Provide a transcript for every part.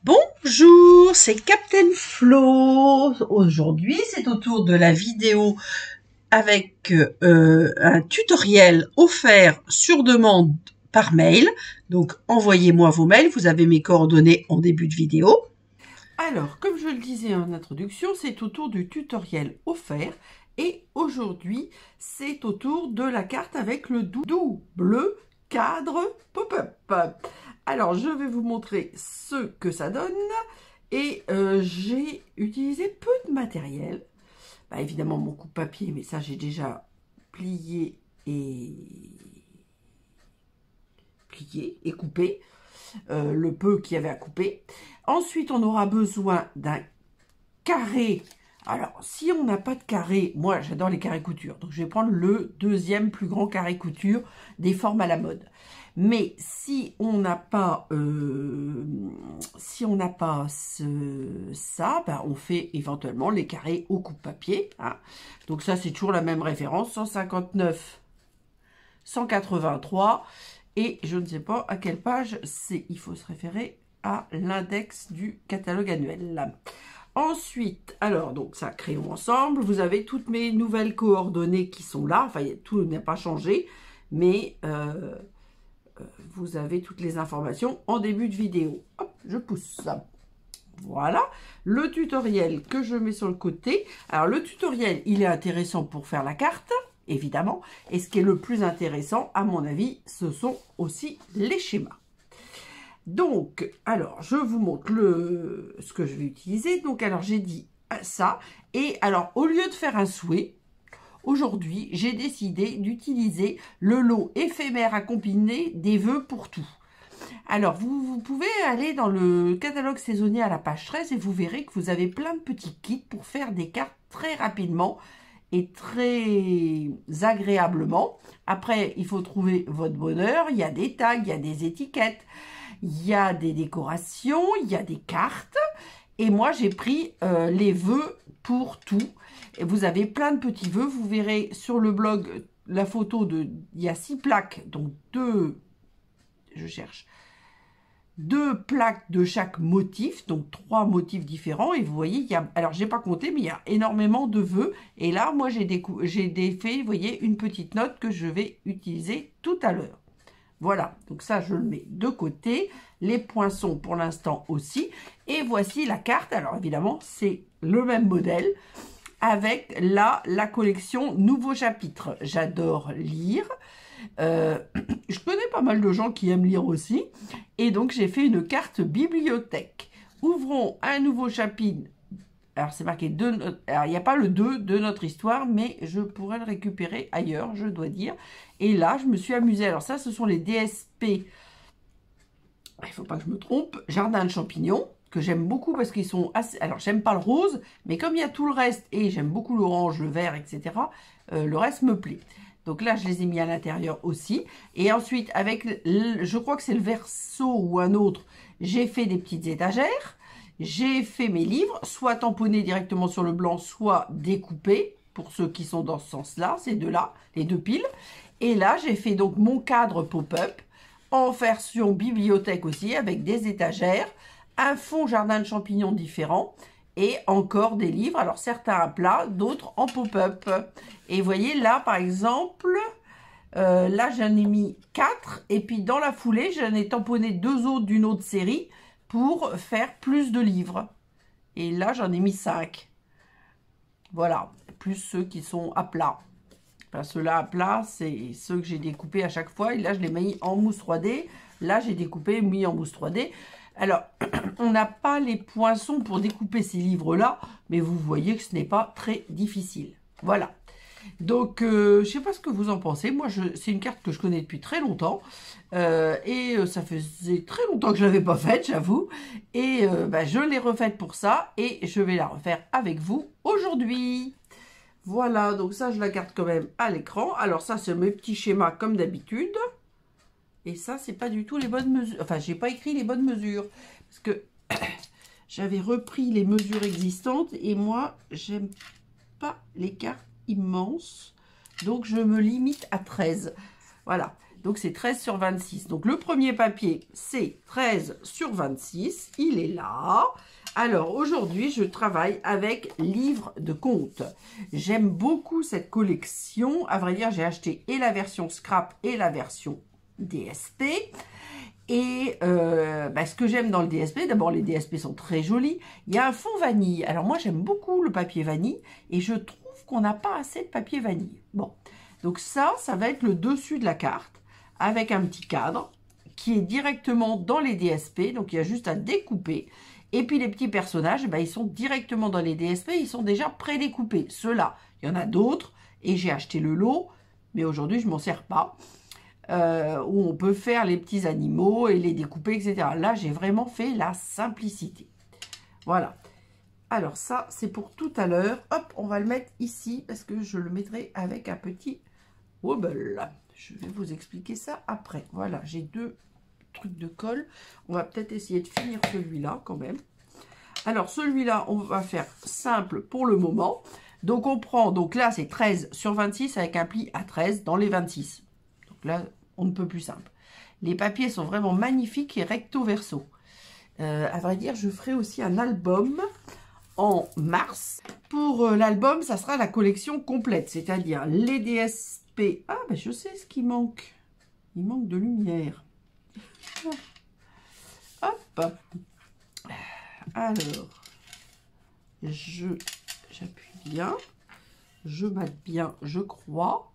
Bonjour, c'est Captain Flo. Aujourd'hui, c'est au tour de la vidéo avec un tutoriel offert sur demande par mail. Donc, envoyez-moi vos mails. Vous avez mes coordonnées en début de vidéo. Alors, comme je le disais en introduction, c'est au tour du tutoriel offert. Et aujourd'hui, c'est au tour de la carte avec le double cadre pop-up. Alors, je vais vous montrer ce que ça donne. Et j'ai utilisé peu de matériel. Bah, évidemment, mon coupe-papier, mais ça, j'ai déjà plié et coupé. Le peu qu'il y avait à couper. Ensuite, on aura besoin d'un carré. Alors, si on n'a pas de carré, moi, j'adore les carrés couture. Donc, je vais prendre le deuxième plus grand carré couture des formes à la mode. Mais si on n'a pas, ça, ben, on fait éventuellement les carrés au coupe-papier. Hein. Donc, ça, c'est toujours la même référence. 159, 183. Et je ne sais pas à quelle page c'est. Il faut se référer à l'index du catalogue annuel. Ensuite, alors, donc ça, créons ensemble. Vous avez toutes mes nouvelles coordonnées qui sont là. Enfin, tout n'a pas changé, mais vous avez toutes les informations en début de vidéo. Hop, je pousse ça. Voilà, le tutoriel que je mets sur le côté. Alors, le tutoriel, il est intéressant pour faire la carte, évidemment. Et ce qui est le plus intéressant, à mon avis, ce sont aussi les schémas. Donc, alors, je vous montre ce que je vais utiliser. Donc, alors, j'ai dit ça. Et alors, au lieu de faire un souhait, aujourd'hui, j'ai décidé d'utiliser le lot éphémère à combiner des vœux pour tout. Alors, vous pouvez aller dans le catalogue saisonnier à la page 13 et vous verrez que vous avez plein de petits kits pour faire des cartes très rapidement et très agréablement. Après, il faut trouver votre bonheur. Il y a des tags, il y a des étiquettes, il y a des décorations, il y a des cartes. Et moi, j'ai pris les vœux pour tout. Et vous avez plein de petits vœux. Vous verrez sur le blog la photo de... Il y a 6 plaques, donc 2... Je cherche. 2 plaques de chaque motif, donc 3 motifs différents. Et vous voyez, il y a, alors j'ai pas compté, mais il y a énormément de vœux. Et là, moi, j'ai fait, vous voyez, une petite note que je vais utiliser tout à l'heure. Voilà, donc ça, je le mets de côté. Les poinçons, pour l'instant, aussi. Et voici la carte. Alors, évidemment, c'est le même modèle avec là, la collection Nouveaux chapitres. J'adore lire. Je connais pas mal de gens qui aiment lire aussi. Et donc, j'ai fait une carte bibliothèque. Ouvrons un nouveau chapitre. Alors, c'est marqué alors, il n'y a pas le 2 de notre histoire, mais je pourrais le récupérer ailleurs, je dois dire. Et là, je me suis amusée. Alors, ça, ce sont les DSP. Il ne faut pas que je me trompe. Jardin de champignons, que j'aime beaucoup parce qu'ils sont assez... Alors, j'aime pas le rose, mais comme il y a tout le reste, et j'aime beaucoup l'orange, le vert, etc., le reste me plaît. Donc là, je les ai mis à l'intérieur aussi. Et ensuite, avec, je crois que c'est le verso ou un autre, j'ai fait des petites étagères. J'ai fait mes livres, soit tamponnés directement sur le blanc, soit découpés, pour ceux qui sont dans ce sens-là, ces deux-là, les deux piles. Et là, j'ai fait donc mon cadre pop-up, en version bibliothèque aussi, avec des étagères, un fond jardin de champignons différent, et encore des livres, alors certains à plat, d'autres en pop-up. Et vous voyez là, par exemple, là j'en ai mis 4, et puis dans la foulée, j'en ai tamponné 2 autres d'une autre série pour faire plus de livres. Et là, j'en ai mis 5. Voilà, plus ceux qui sont à plat. Enfin, ceux-là à plat, c'est ceux que j'ai découpés à chaque fois. Et là, je les mets en mousse 3D. Là, j'ai découpé, mis en mousse 3D. Alors, on n'a pas les poinçons pour découper ces livres-là, mais vous voyez que ce n'est pas très difficile. Voilà. Donc, je ne sais pas ce que vous en pensez. Moi, c'est une carte que je connais depuis très longtemps. Et ça faisait très longtemps que je ne l'avais pas faite, j'avoue. Et je l'ai refaite pour ça. Et je vais la refaire avec vous aujourd'hui. Voilà, donc ça, je la garde quand même à l'écran. Alors ça, c'est mes petits schémas comme d'habitude. Et ça, c'est pas du tout les bonnes mesures. Enfin, j'ai pas écrit les bonnes mesures. Parce que j'avais repris les mesures existantes. Et moi, j'aime pas les cartes immenses. Donc, je me limite à 13. Voilà. Donc, c'est 13 sur 26. Donc, le premier papier, c'est 13 sur 26. Il est là. Alors, aujourd'hui, je travaille avec livre de comptes. J'aime beaucoup cette collection. À vrai dire, j'ai acheté et la version scrap et la version DSP. Et ce que j'aime dans le DSP, d'abord les DSP sont très jolis. Il y a un fond vanille. Alors moi j'aime beaucoup le papier vanille et je trouve qu'on n'a pas assez de papier vanille. Bon, donc ça va être le dessus de la carte avec un petit cadre qui est directement dans les DSP. Donc il y a juste à découper. Et puis les petits personnages, ils sont directement dans les DSP, ils sont déjà prédécoupés. Ceux-là, il y en a d'autres et j'ai acheté le lot, mais aujourd'hui je m'en sers pas. Où on peut faire les petits animaux et les découper, etc. Là, j'ai vraiment fait la simplicité. Voilà. Alors ça, c'est pour tout à l'heure. Hop, on va le mettre ici parce que je le mettrai avec un petit wobble. Je vais vous expliquer ça après. Voilà, j'ai deux trucs de colle. On va peut-être essayer de finir celui-là quand même. Alors, celui-là, on va faire simple pour le moment. Donc, on prend, donc là, c'est 13 sur 26 avec un pli à 13 dans les 26. Là, on ne peut plus simple. Les papiers sont vraiment magnifiques et recto verso. À vrai dire, je ferai aussi un album en mars. Pour l'album, ça sera la collection complète, c'est-à-dire les DSP. Ah, je sais ce qui manque. Il manque de lumière. Hop. Alors, j'appuie bien. Je mate bien, je crois.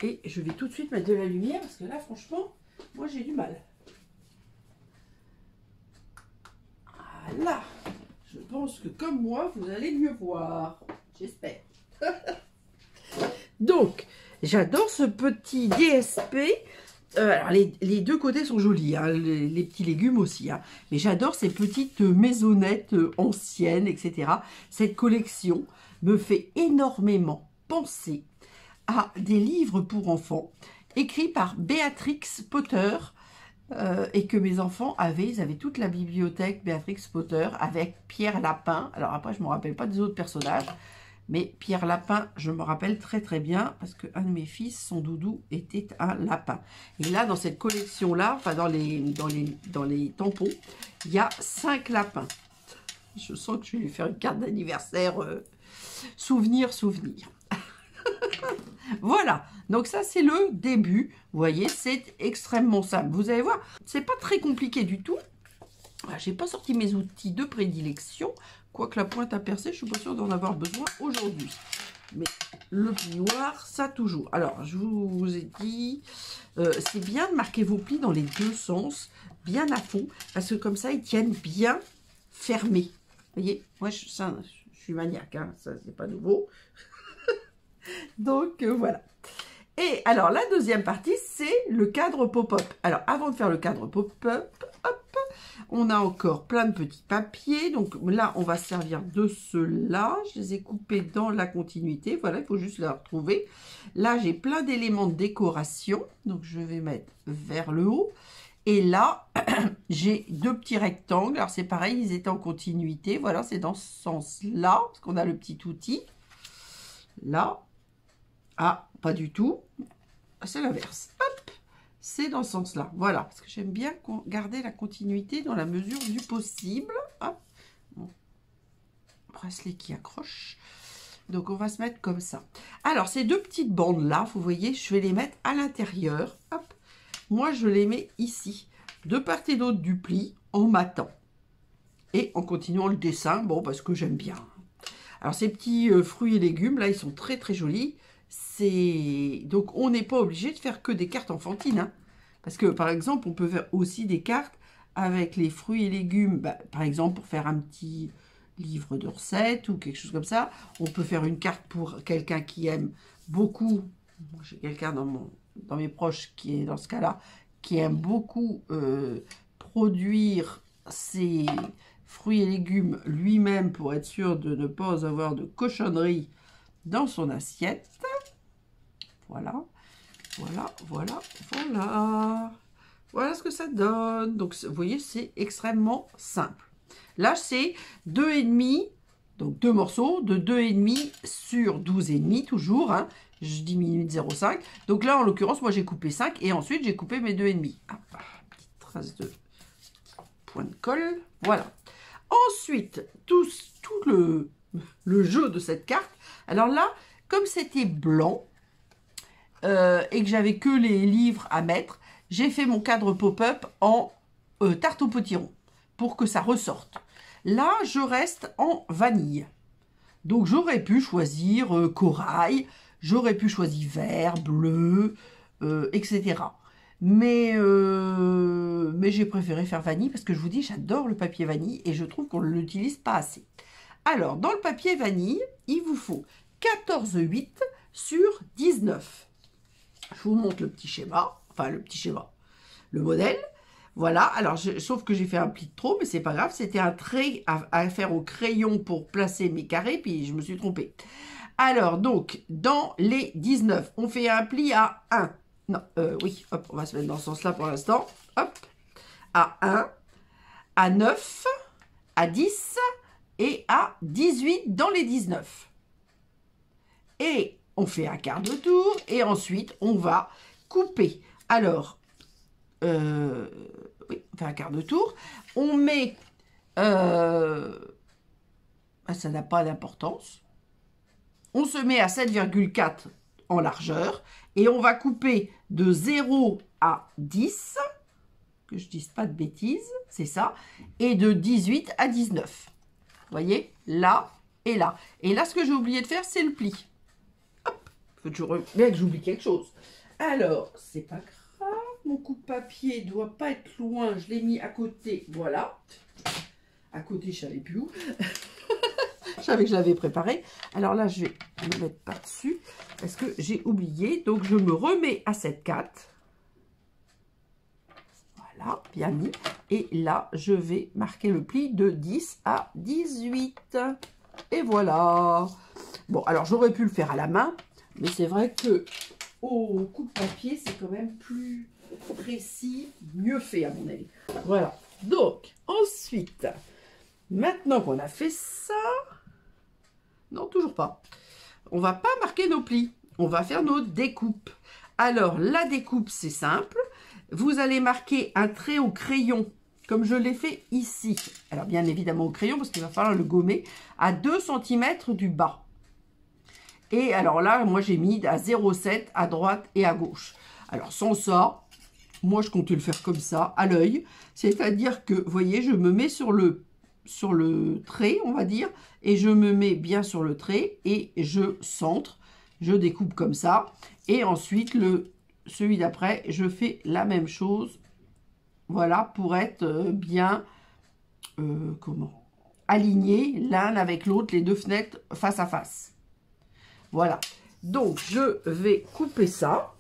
Et je vais tout de suite mettre de la lumière parce que là, franchement, moi, j'ai du mal. Voilà. Je pense que comme moi, vous allez mieux voir. J'espère. Donc, j'adore ce petit DSP. Alors, les deux côtés sont jolis, hein, les petits légumes aussi. Hein, mais j'adore ces petites maisonnettes anciennes, etc. Cette collection me fait énormément penser à des livres pour enfants écrits par Béatrix Potter et que mes enfants avaient. Ils avaient toute la bibliothèque Béatrix Potter avec Pierre Lapin. Alors après, je ne me rappelle pas des autres personnages, mais Pierre Lapin, je me rappelle très très bien parce qu'un de mes fils, son doudou, était un lapin. Et là, dans cette collection-là, enfin dans les tampons, il y a 5 lapins. Je sens que je vais lui faire une carte d'anniversaire souvenir. Voilà, donc ça c'est le début. Vous voyez, c'est extrêmement simple. Vous allez voir, c'est pas très compliqué du tout. J'ai pas sorti mes outils de prédilection, quoique la pointe à percer, je suis pas sûre d'en avoir besoin aujourd'hui. Mais le plioir, ça toujours. Alors, je vous ai dit, c'est bien de marquer vos plis dans les deux sens, bien à fond, parce que comme ça, ils tiennent bien fermés. Vous voyez, moi je suis maniaque, hein, ça c'est pas nouveau. Donc voilà. Et alors la deuxième partie, c'est le cadre pop-up. Alors avant de faire le cadre pop-up, on a encore plein de petits papiers. Donc là, on va se servir de ceux-là. Je les ai coupés dans la continuité. Voilà, il faut juste les retrouver. Là, j'ai plein d'éléments de décoration. Donc je vais mettre vers le haut. Et là, j'ai deux petits rectangles. Alors c'est pareil, ils étaient en continuité. Voilà, c'est dans ce sens-là, parce qu'on a le petit outil. Là. Ah, pas du tout. C'est l'inverse. Hop, c'est dans ce sens-là. Voilà, parce que j'aime bien garder la continuité dans la mesure du possible. Hop. Bon. Bracelet qui accroche. Donc, on va se mettre comme ça. Alors, ces deux petites bandes-là, vous voyez, je vais les mettre à l'intérieur. Hop. Moi, je les mets ici, de part et d'autre du pli, en matant. Et en continuant le dessin, bon, parce que j'aime bien. Alors, ces petits fruits et légumes, là, ils sont très, très jolis. Donc, on n'est pas obligé de faire que des cartes enfantines. Hein. Parce que, par exemple, on peut faire aussi des cartes avec les fruits et légumes. Par exemple, pour faire un petit livre de recettes ou quelque chose comme ça. On peut faire une carte pour quelqu'un qui aime beaucoup. J'ai quelqu'un dans mes proches qui est dans ce cas-là, qui aime beaucoup produire ses fruits et légumes lui-même pour être sûr de ne pas avoir de cochonneries dans son assiette. Voilà, voilà, voilà, voilà. Voilà ce que ça donne. Donc, vous voyez, c'est extrêmement simple. Là, c'est 2,5, donc 2 morceaux de 2,5 sur 12,5 toujours, hein, je diminue de 0,5. Donc là, en l'occurrence, moi, j'ai coupé 5 et ensuite, j'ai coupé mes 2,5. Ah, petite trace de point de colle. Voilà. Ensuite, tout le jeu de cette carte. Alors là, comme c'était blanc et que j'avais que les livres à mettre, j'ai fait mon cadre pop-up en tarte au potiron pour que ça ressorte. Là, je reste en vanille. Donc, j'aurais pu choisir corail, j'aurais pu choisir vert, bleu, etc. Mais j'ai préféré faire vanille parce que je vous dis, j'adore le papier vanille et je trouve qu'on ne l'utilise pas assez. Alors, dans le papier vanille, il vous faut 14,8 sur 19. Je vous montre le petit schéma, enfin le petit schéma, le modèle. Voilà, alors sauf que j'ai fait un pli de trop, mais c'est pas grave, c'était un trait à faire au crayon pour placer mes carrés, puis je me suis trompée. Alors, donc, dans les 19, on fait un pli à 1. Non, oui, hop, on va se mettre dans ce sens-là pour l'instant. Hop, à 1, à 9, à 10 et à 18 dans les 19. Et on fait un quart de tour et ensuite, on va couper. Alors, oui, on fait un quart de tour. On met... ça n'a pas d'importance. On se met à 7,4 en largeur. Et on va couper de 0 à 10. Que je ne dise pas de bêtises, c'est ça. Et de 18 à 19. Vous voyez, là et là. Et là, ce que j'ai oublié de faire, c'est le pli. Hop, il faut toujours bien que j'oublie quelque chose. Alors, c'est pas grave. Mon coupe-papier ne doit pas être loin. Je l'ai mis à côté. Voilà. À côté, je ne savais plus où. Je savais que je l'avais préparé. Alors là, je vais me mettre par-dessus parce que j'ai oublié. Donc, je me remets à cette 4. Voilà, bien mis. Et là, je vais marquer le pli de 10 à 18. Et voilà. Bon, alors, j'aurais pu le faire à la main. Mais c'est vrai que au coupe-papier, c'est quand même plus précis, mieux fait à mon avis. Voilà. Donc, ensuite, maintenant qu'on a fait ça... Non, toujours pas. On va pas marquer nos plis. On va faire nos découpes. Alors, la découpe, c'est simple. Vous allez marquer un trait au crayon, comme je l'ai fait ici. Alors, bien évidemment au crayon, parce qu'il va falloir le gommer, à 2 cm du bas. Et alors là, moi, j'ai mis à 0,7 à droite et à gauche. Alors, sans ça, moi, je compte le faire comme ça, à l'œil. C'est-à-dire que, vous voyez, je me mets sur le trait, on va dire, et je me mets bien sur le trait et je centre, je découpe comme ça, et ensuite celui d'après, je fais la même chose, voilà, pour être bien aligné l'un avec l'autre, les deux fenêtres face à face. Voilà, donc je vais couper ça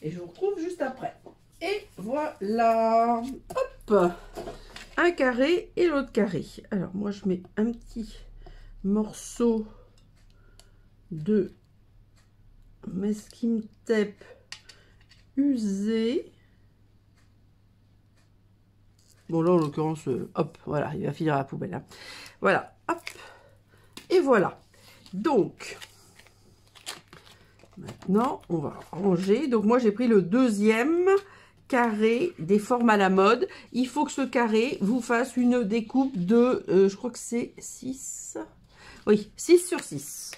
et je vous retrouve juste après. Et voilà, hop, un carré et l'autre carré. Alors moi je mets un petit morceau de masking tape usé. Bon là en l'occurrence, hop, voilà, il va finir à la poubelle. Hein. Voilà, hop, et voilà. Donc, maintenant on va ranger. Donc moi j'ai pris le deuxième carré des formes à la mode. Il faut que ce carré vous fasse une découpe de, je crois que c'est 6. Oui, 6 sur 6.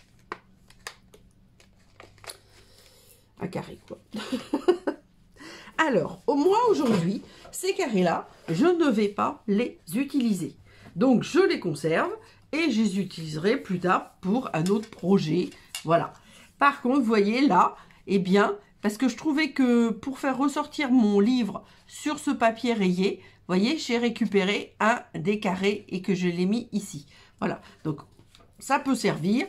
Un carré, quoi. Alors, au moins aujourd'hui, ces carrés-là, je ne vais pas les utiliser. Donc, je les conserve et je les utiliserai plus tard pour un autre projet. Voilà. Par contre, vous voyez là, eh bien, parce que je trouvais que pour faire ressortir mon livre sur ce papier rayé, vous voyez, j'ai récupéré un des carrés et que je l'ai mis ici. Voilà. Donc, ça peut servir.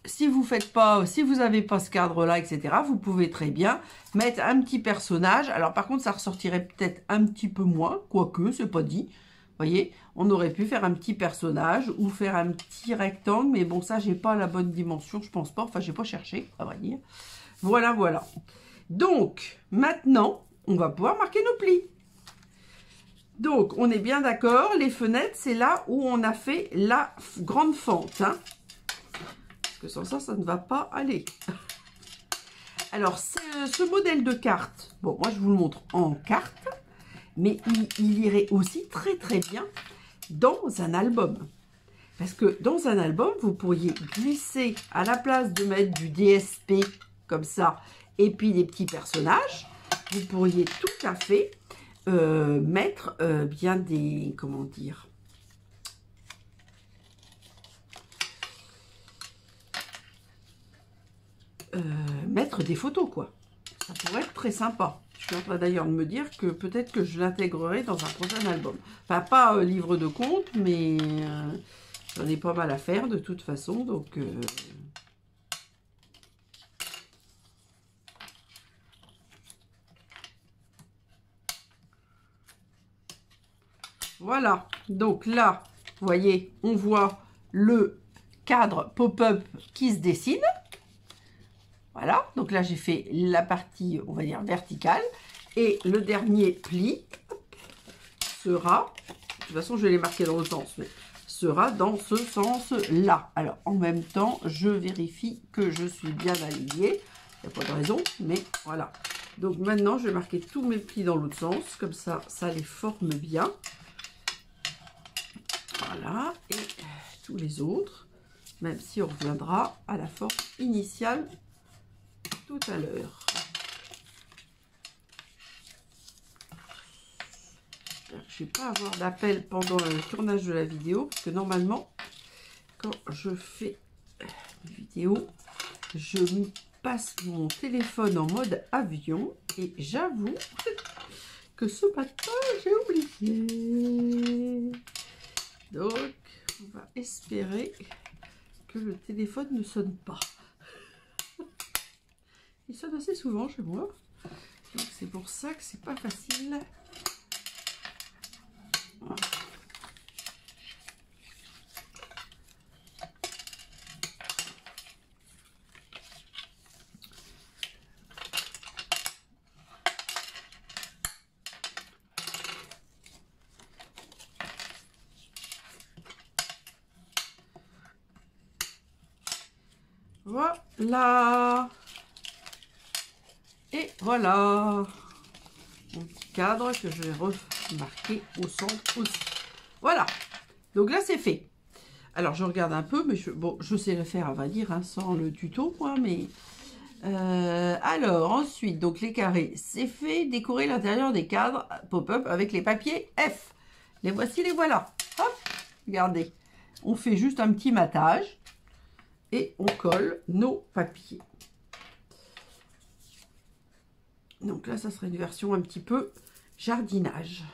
Si vous faites pas, si vous n'avez pas ce cadre-là, etc., vous pouvez très bien mettre un petit personnage. Alors, par contre, ça ressortirait peut-être un petit peu moins, quoique, c'est pas dit. Vous voyez, on aurait pu faire un petit personnage ou faire un petit rectangle, mais bon, ça, j'ai pas la bonne dimension, je pense pas. Enfin, j'ai pas cherché, à vrai dire. Voilà, voilà. Donc, maintenant, on va pouvoir marquer nos plis. Donc, on est bien d'accord, les fenêtres, c'est là où on a fait la grande fente, hein. Que sans ça, ça ne va pas aller. Alors, ce modèle de carte, bon, moi, je vous le montre en carte, mais il irait aussi très, très bien dans un album. Parce que dans un album, vous pourriez glisser, à la place de mettre du DSP, comme ça, et puis des petits personnages, vous pourriez tout à fait mettre bien des, comment dire, mettre des photos, quoi. Ça pourrait être très sympa. Je suis en train d'ailleurs de me dire que peut-être que je l'intégrerai dans un prochain album. Enfin, pas livre de compte, mais j'en ai pas mal à faire de toute façon, donc... Voilà, donc là, vous voyez, on voit le cadre pop-up qui se dessine. Voilà, donc là j'ai fait la partie, on va dire, verticale. Et le dernier pli sera, de toute façon je vais les marquer dans l'autre sens, mais sera dans ce sens-là. Alors en même temps, je vérifie que je suis bien alignée. Il n'y a pas de raison, mais voilà. Donc maintenant, je vais marquer tous mes plis dans l'autre sens, comme ça, ça les forme bien. Voilà, et tous les autres, même si on reviendra à la forme initiale tout à l'heure. Je ne vais pas avoir d'appel pendant le tournage de la vidéo, parce que normalement, quand je fais une vidéo, je passe mon téléphone en mode avion, et j'avoue que ce matin, j'ai oublié. Donc, on va espérer que le téléphone ne sonne pas. Il sonne assez souvent chez moi. Donc, c'est pour ça que c'est pas facile. Voilà. Voilà. Et voilà. Mon petit cadre que je vais remarquer au centre aussi. Voilà. Donc là, c'est fait. Alors, je regarde un peu, mais je sais le faire, à vrai dire, hein, sans le tuto, moi, mais... alors, ensuite, donc les carrés, c'est fait. Décorer l'intérieur des cadres pop-up avec les papiers F. Les voici, les voilà. Hop, regardez. On fait juste un petit matage. Et on colle nos papiers. Donc là, ça serait une version un petit peu jardinage.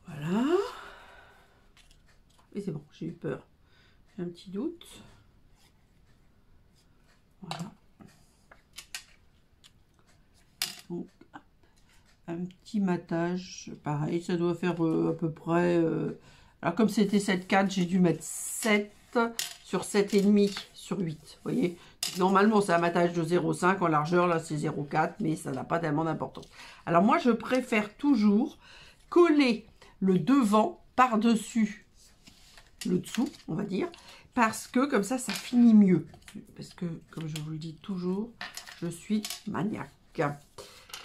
Voilà. Et c'est bon, j'ai eu peur. J'ai un petit doute. Voilà. Donc, un petit matage. Pareil, ça doit faire à peu près... alors, comme c'était 7,4, j'ai dû mettre 7 sur 7,5 sur 8. Vous voyez, normalement, c'est un matage de 0,5 en largeur. Là, c'est 0,4, mais ça n'a pas tellement d'importance. Alors, moi, je préfère toujours coller le devant par-dessus le dessous, on va dire, parce que comme ça finit mieux. Parce que, comme je vous le dis toujours, je suis maniaque.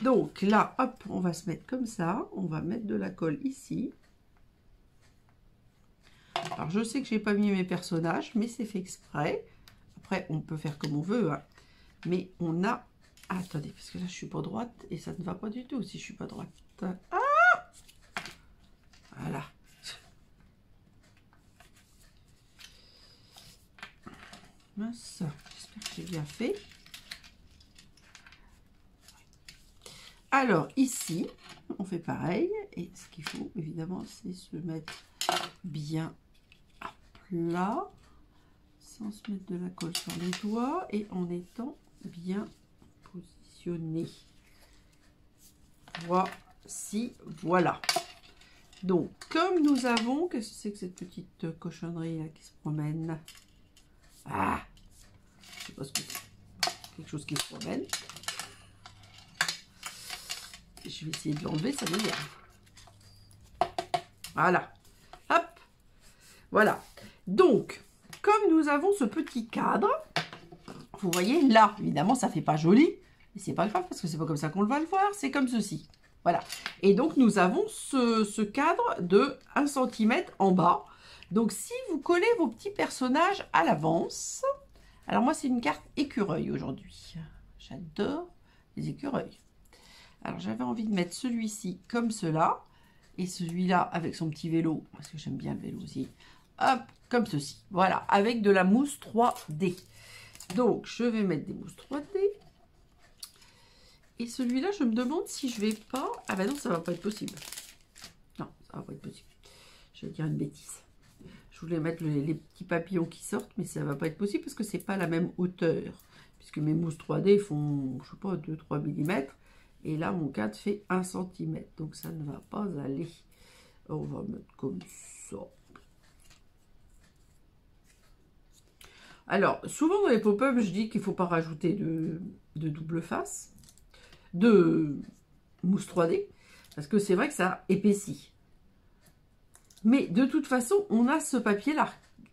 Donc là, hop, on va se mettre comme ça. On va mettre de la colle ici. Alors, je sais que j'ai pas mis mes personnages, mais c'est fait exprès. Après, on peut faire comme on veut, hein. Mais on a... Ah, attendez, parce que là, je suis pas droite et ça ne va pas du tout si je suis pas droite. Ah, voilà. Mince, j'espère que j'ai bien fait. Alors, ici, on fait pareil. Et ce qu'il faut, évidemment, c'est se mettre bien à plat, sans se mettre de la colle sur les doigts et en étant bien positionné. Voici, voilà. Donc, comme nous avons... Qu'est-ce que c'est que cette petite cochonnerie là qui se promène? Ah, je sais pas ce que c'est. quelque chose qui se promène. Je vais essayer de l'enlever, ça m'énerve. Voilà. Hop. Voilà. Donc, comme nous avons ce petit cadre, vous voyez, là, évidemment, ça ne fait pas joli. Mais c'est pas grave, parce que c'est pas comme ça qu'on va le voir. C'est comme ceci. Voilà. Et donc, nous avons ce cadre de 1 cm en bas. Donc, si vous collez vos petits personnages à l'avance... Alors, moi, c'est une carte écureuil aujourd'hui. J'adore les écureuils. Alors, j'avais envie de mettre celui-ci comme cela. Et celui-là avec son petit vélo. Parce que j'aime bien le vélo aussi. Hop, comme ceci. Voilà, avec de la mousse 3D. Donc, je vais mettre des mousses 3D. Et celui-là, je me demande si je vais pas... Ah ben non, ça va pas être possible. Non, ça va pas être possible. Je vais dire une bêtise. Je voulais mettre les petits papillons qui sortent, mais ça va pas être possible parce que c'est pas la même hauteur. Puisque mes mousses 3D font, je sais pas, 2-3 mm. Et là, mon cadre fait 1 cm. Donc, ça ne va pas aller. On va mettre comme ça. Alors, souvent dans les pop-up, je dis qu'il ne faut pas rajouter de double face, de mousse 3D, parce que c'est vrai que ça épaissit. Mais de toute façon, on a ce papier-là.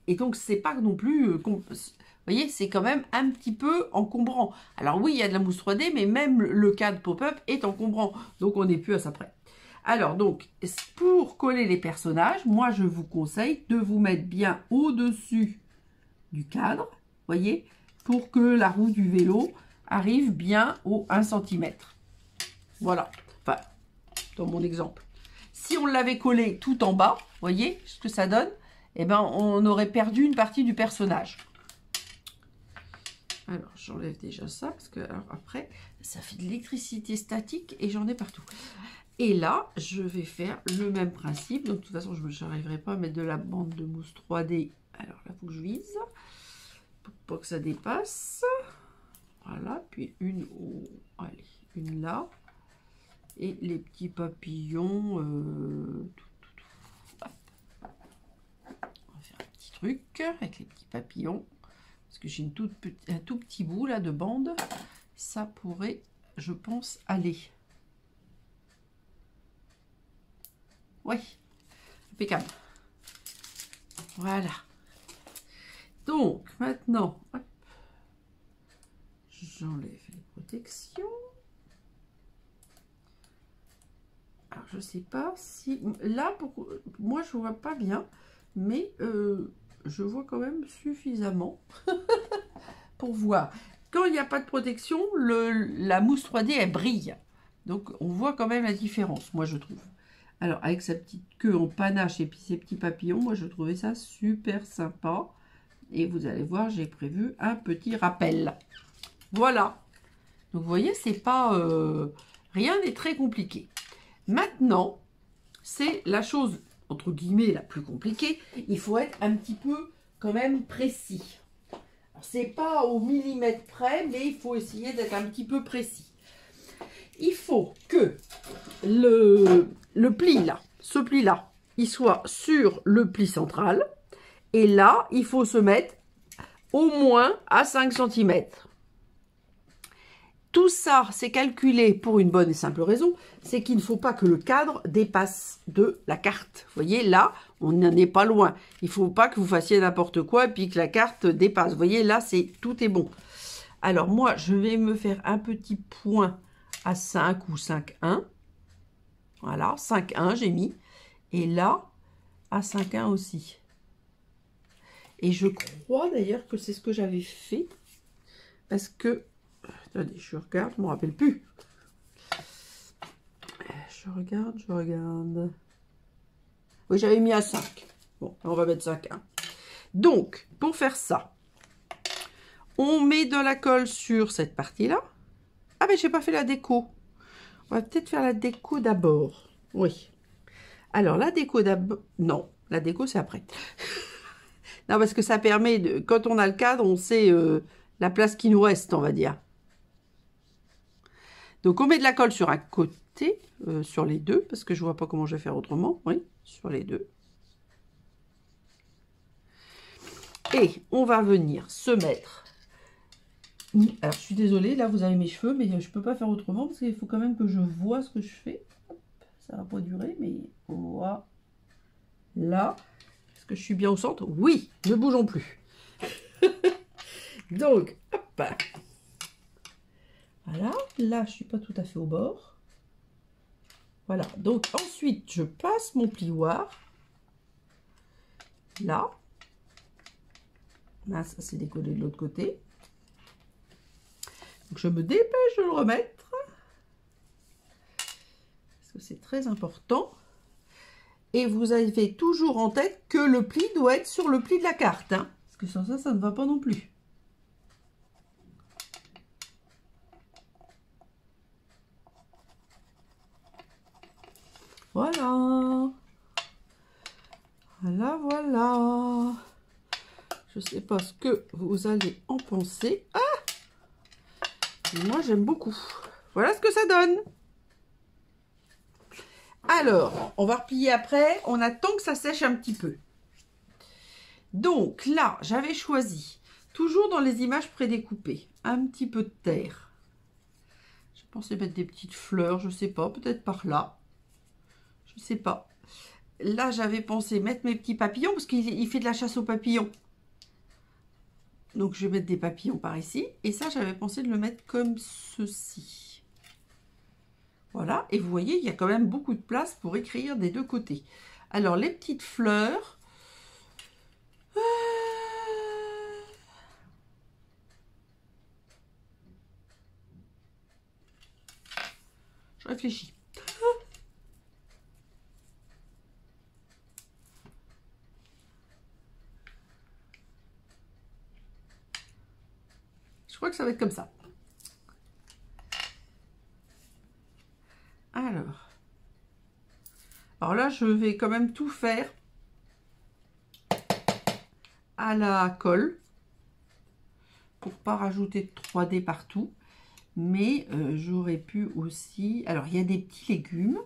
Et donc, c'est pas non plus... vous voyez, c'est quand même un petit peu encombrant. Alors oui, il y a de la mousse 3D, mais même le cadre pop-up est encombrant. Donc, on n'est plus à ça près. Alors, donc, pour coller les personnages, moi, je vous conseille de vous mettre bien au-dessus du cadre, voyez, pour que la roue du vélo arrive bien au 1 cm. Voilà, enfin, dans mon exemple. Si on l'avait collé tout en bas, voyez ce que ça donne, eh ben, on aurait perdu une partie du personnage. Alors, j'enlève déjà ça, parce que alors, après, ça fait de l'électricité statique et j'en ai partout. Et là, je vais faire le même principe. Donc, de toute façon, je n'arriverai pas à mettre de la bande de mousse 3D. Alors là, il faut que je vise pour pas que ça dépasse. Voilà, puis une, allez, une là. Et les petits papillons. On va faire un petit truc avec les petits papillons. Parce que j'ai un tout petit bout là de bande. Ça pourrait, je pense, aller. Oui, impeccable. Voilà. Donc, maintenant, j'enlève les protections. Alors, je ne sais pas si... Là, moi, je ne vois pas bien, mais je vois quand même suffisamment pour voir. Quand il n'y a pas de protection, la mousse 3D, elle brille. Donc, on voit quand même la différence, moi, je trouve. Alors, avec sa petite queue en panache et puis ses petits papillons, moi, je trouvais ça super sympa. Et vous allez voir, j'ai prévu un petit rappel. Voilà. Donc, vous voyez, c'est pas... rien n'est très compliqué. Maintenant, c'est la chose, entre guillemets, la plus compliquée. Il faut être un petit peu, quand même, précis. C'est pas au millimètre près, mais il faut essayer d'être un petit peu précis. Il faut que le pli là, ce pli là, il soit sur le pli central. Et là, il faut se mettre au moins à 5 cm. Tout ça, c'est calculé pour une bonne et simple raison, c'est qu'il ne faut pas que le cadre dépasse de la carte. Vous voyez, là, on n'en est pas loin. Il ne faut pas que vous fassiez n'importe quoi et puis que la carte dépasse. Vous voyez, là, tout est bon. Alors, moi, je vais me faire un petit point à 5 ou 5,1. Voilà, 5,1 j'ai mis. Et là, à 5,1 aussi. Et je crois d'ailleurs que c'est ce que j'avais fait. Parce que... Attendez, je regarde, je ne me rappelle plus. Je regarde. Oui, j'avais mis à 5. Bon, on va mettre 5,1. Donc, pour faire ça, on met de la colle sur cette partie-là. Ah, mais j'ai pas fait la déco. On va peut-être faire la déco d'abord. Oui. Alors, la déco d'abord... Non, la déco, c'est après. Non, parce que ça permet, quand on a le cadre, on sait la place qui nous reste, on va dire. Donc, on met de la colle sur un côté, sur les deux, parce que je vois pas comment je vais faire autrement. Oui, sur les deux. Et on va venir se mettre Alors, je suis désolée, là, vous avez mes cheveux, mais je peux pas faire autrement parce qu'il faut quand même que je vois ce que je fais. Hop, ça va pas durer, mais voilà. Est-ce que je suis bien au centre? Oui, ne bougeons plus. Donc, hop. Voilà, là, je suis pas tout à fait au bord. Voilà, donc ensuite, je passe mon plioir. Là. Là, ça s'est décollé de l'autre côté. Donc, je me dépêche de le remettre. Parce que c'est très important. Et vous avez toujours en tête que le pli doit être sur le pli de la carte. Hein, parce que sans ça, ça ne va pas non plus. Voilà. Voilà, voilà. Je ne sais pas ce que vous allez en penser. Ah! Moi, j'aime beaucoup. Voilà ce que ça donne. Alors, on va replier après. On attend que ça sèche un petit peu. Donc là, j'avais choisi, toujours dans les images prédécoupées, un petit peu de terre. Je pensais mettre des petites fleurs, je sais pas, peut-être par là. Je sais pas. Là, j'avais pensé mettre mes petits papillons, parce qu'il fait de la chasse aux papillons. Donc, je vais mettre des papillons par ici. Et ça, j'avais pensé de le mettre comme ceci. Voilà. Et vous voyez, il y a quand même beaucoup de place pour écrire des deux côtés. Alors, les petites fleurs. Je réfléchis. Je crois que ça va être comme ça. Alors là, je vais quand même tout faire à la colle pour pas rajouter de 3D partout. Mais j'aurais pu aussi... Alors, il y a des petits légumes.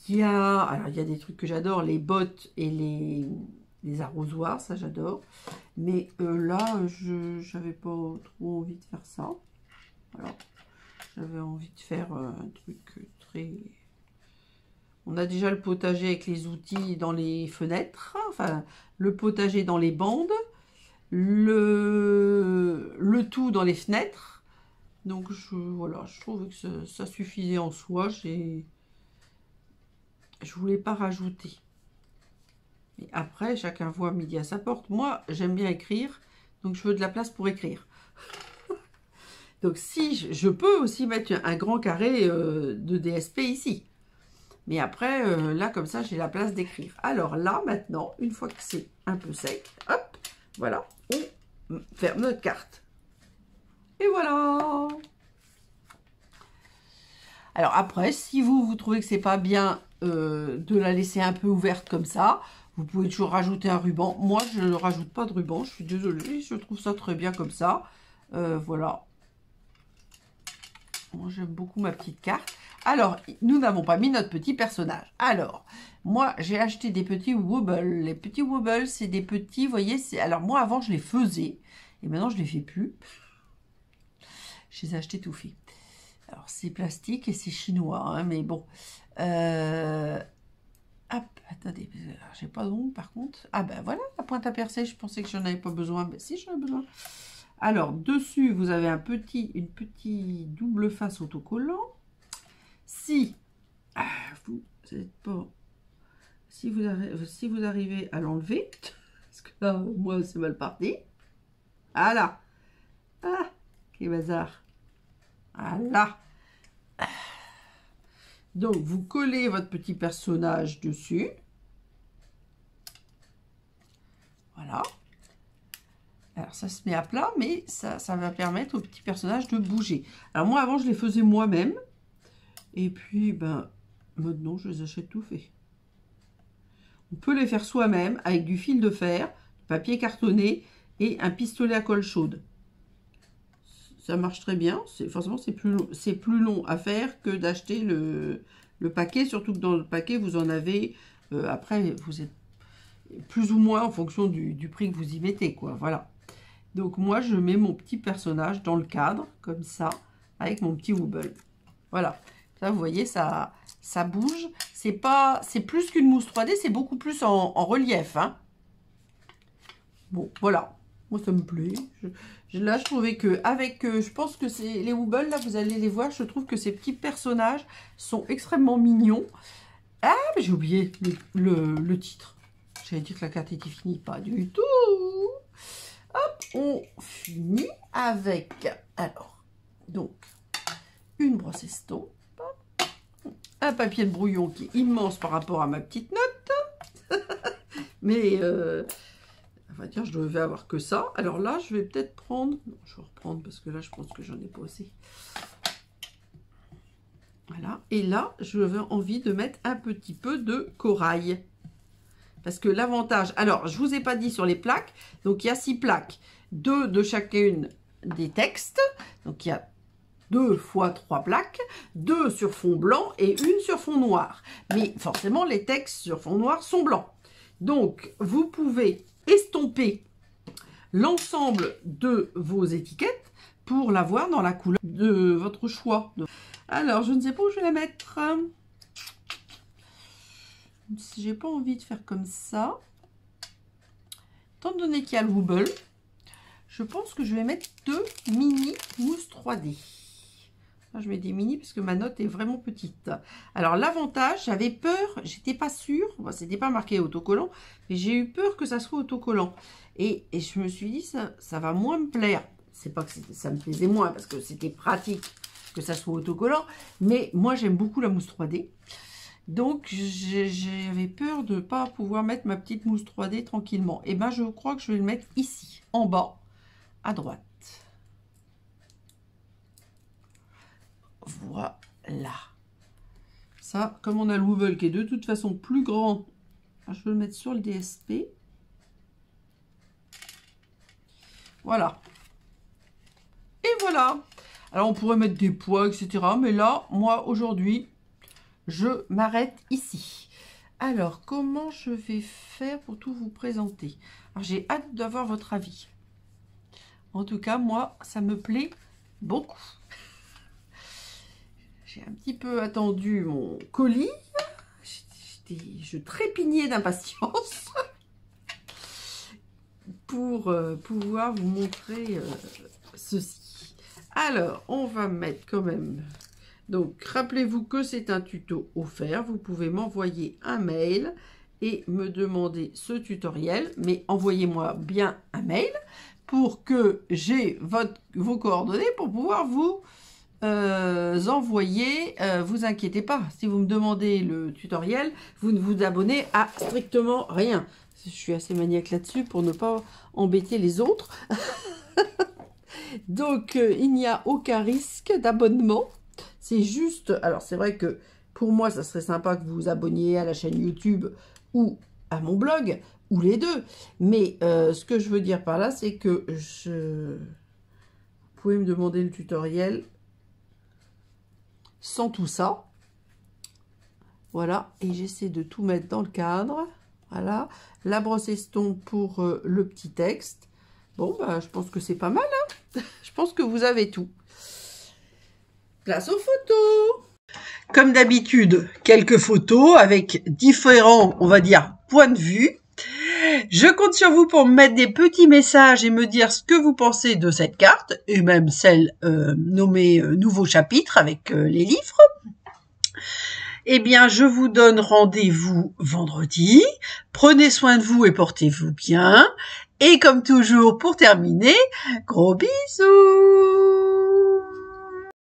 Il y a des trucs que j'adore, les bottes et les arrosoirs, ça j'adore. Mais là, je n'avais pas trop envie de faire ça. Voilà. J'avais envie de faire un truc très... On a déjà le potager avec les outils dans les fenêtres, enfin le potager dans les bandes, le tout dans les fenêtres. Donc voilà, je trouve que ça suffisait en soi. Je voulais pas rajouter. Mais après, chacun voit midi à sa porte. Moi, j'aime bien écrire, donc je veux de la place pour écrire. Donc si je peux aussi mettre un grand carré de DSP ici. Mais après, là, comme ça, j'ai la place d'écrire. Alors là, maintenant, une fois que c'est un peu sec, hop, voilà, on ferme notre carte. Et voilà. Alors après, si vous trouvez que c'est pas bien de la laisser un peu ouverte comme ça, vous pouvez toujours rajouter un ruban. Moi, je ne rajoute pas de ruban, je suis désolée, je trouve ça très bien comme ça. Voilà. Moi, j'aime beaucoup ma petite carte. Alors, nous n'avons pas mis notre petit personnage. Alors, moi, j'ai acheté des petits wobbles. Les petits wobbles, c'est des petits, vous voyez, alors moi, avant, je les faisais. Et maintenant, je ne les fais plus. Je les ai achetés tout faits. Alors, c'est plastique et c'est chinois, hein, mais bon. Hop, attendez, j'ai pas d'ongles, par contre. Ah, ben voilà, la pointe à percer. Je pensais que j'en avais pas besoin. Ben si, j'en ai besoin. Alors, dessus, vous avez une petite double face autocollant. Si vous n'êtes pas... Si vous arrivez à l'enlever, parce que là, moi, c'est mal parti. Voilà. Ah, quel bazar. Voilà. Donc, vous collez votre petit personnage dessus. Voilà. Alors, ça se met à plat, mais ça va permettre au petit personnage de bouger. Alors, moi, avant, je les faisais moi-même. Et puis, ben, maintenant, je les achète tout fait. On peut les faire soi-même avec du fil de fer, du papier cartonné et un pistolet à colle chaude. Ça marche très bien. Forcément, c'est plus long à faire que d'acheter le paquet. Surtout que dans le paquet, vous en avez... après, vous êtes plus ou moins en fonction du prix que vous y mettez, quoi. Voilà. Donc moi, je mets mon petit personnage dans le cadre, comme ça, avec mon petit Wobble. Voilà. Là, vous voyez, ça bouge. C'est plus qu'une mousse 3D, c'est beaucoup plus en relief. Hein. Bon, voilà. Moi, ça me plaît. Là, je trouvais que, je pense que c'est les Wobble, là, vous allez les voir, je trouve que ces petits personnages sont extrêmement mignons. Ah, mais j'ai oublié le titre. J'allais dire que la carte était finie. Pas du tout. Hop, on finit avec, alors, donc, une brosse estompe, un papier de brouillon qui est immense par rapport à ma petite note, mais, on va dire, je devais avoir que ça. Alors là, je vais peut-être prendre, non, je vais reprendre parce que là, je pense que j'en ai pas assez. Voilà, et là, je vais envie de mettre un petit peu de corail. Parce que l'avantage, alors je vous ai pas dit sur les plaques, donc il y a 6 plaques, 2 de chacune des textes, donc il y a 2 fois 3 plaques, 2 sur fond blanc et 1 sur fond noir. Mais forcément les textes sur fond noir sont blancs. Donc vous pouvez estomper l'ensemble de vos étiquettes pour l'avoir dans la couleur de votre choix. Alors je ne sais pas où je vais la mettre. Si j'ai pas envie de faire comme ça, étant donné qu'il y a le Wobble, je pense que je vais mettre 2 mini mousses 3D. Là, je mets des mini parce que ma note est vraiment petite. Alors l'avantage, j'avais peur, j'étais pas sûre, bon, c'était pas marqué autocollant, mais j'ai eu peur que ça soit autocollant. Et je me suis dit, ça va moins me plaire. C'est pas que ça me plaisait moins parce que c'était pratique que ça soit autocollant, mais moi j'aime beaucoup la mousse 3D. Donc, j'avais peur de ne pas pouvoir mettre ma petite mousse 3D tranquillement. Et bien, je crois que je vais le mettre ici, en bas, à droite. Voilà. Ça, comme on a le Wobble qui est de toute façon plus grand, je vais le mettre sur le DSP. Voilà. Et voilà. Alors, on pourrait mettre des poids, etc. Mais là, moi, aujourd'hui, je m'arrête ici. Alors, comment je vais faire pour tout vous présenter? Alors, j'ai hâte d'avoir votre avis. En tout cas, moi, ça me plaît beaucoup. J'ai un petit peu attendu mon colis. Je trépignais d'impatience pour pouvoir vous montrer ceci. Alors, on va mettre quand même... Donc, rappelez-vous que c'est un tuto offert. Vous pouvez m'envoyer un mail et me demander ce tutoriel. Mais envoyez-moi bien un mail pour que j'ai vos coordonnées pour pouvoir vous envoyer. Vous inquiétez pas, si vous me demandez le tutoriel, vous ne vous abonnez à strictement rien. Je suis assez maniaque là-dessus pour ne pas embêter les autres. Donc, il n'y a aucun risque d'abonnement. C'est juste, alors c'est vrai que pour moi, ça serait sympa que vous vous abonniez à la chaîne YouTube ou à mon blog, ou les deux. Mais ce que je veux dire par là, c'est que vous pouvez me demander le tutoriel sans tout ça. Voilà, et j'essaie de tout mettre dans le cadre. Voilà, la brosse estompe pour le petit texte. Bon, bah, je pense que c'est pas mal, hein. Je pense que vous avez tout. Place aux photos. Comme d'habitude, quelques photos avec différents, on va dire, points de vue. Je compte sur vous pour me mettre des petits messages et me dire ce que vous pensez de cette carte, et même celle nommée Nouveau chapitre avec les livres. Eh bien, je vous donne rendez-vous vendredi. Prenez soin de vous et portez-vous bien. Et comme toujours, pour terminer, gros bisous!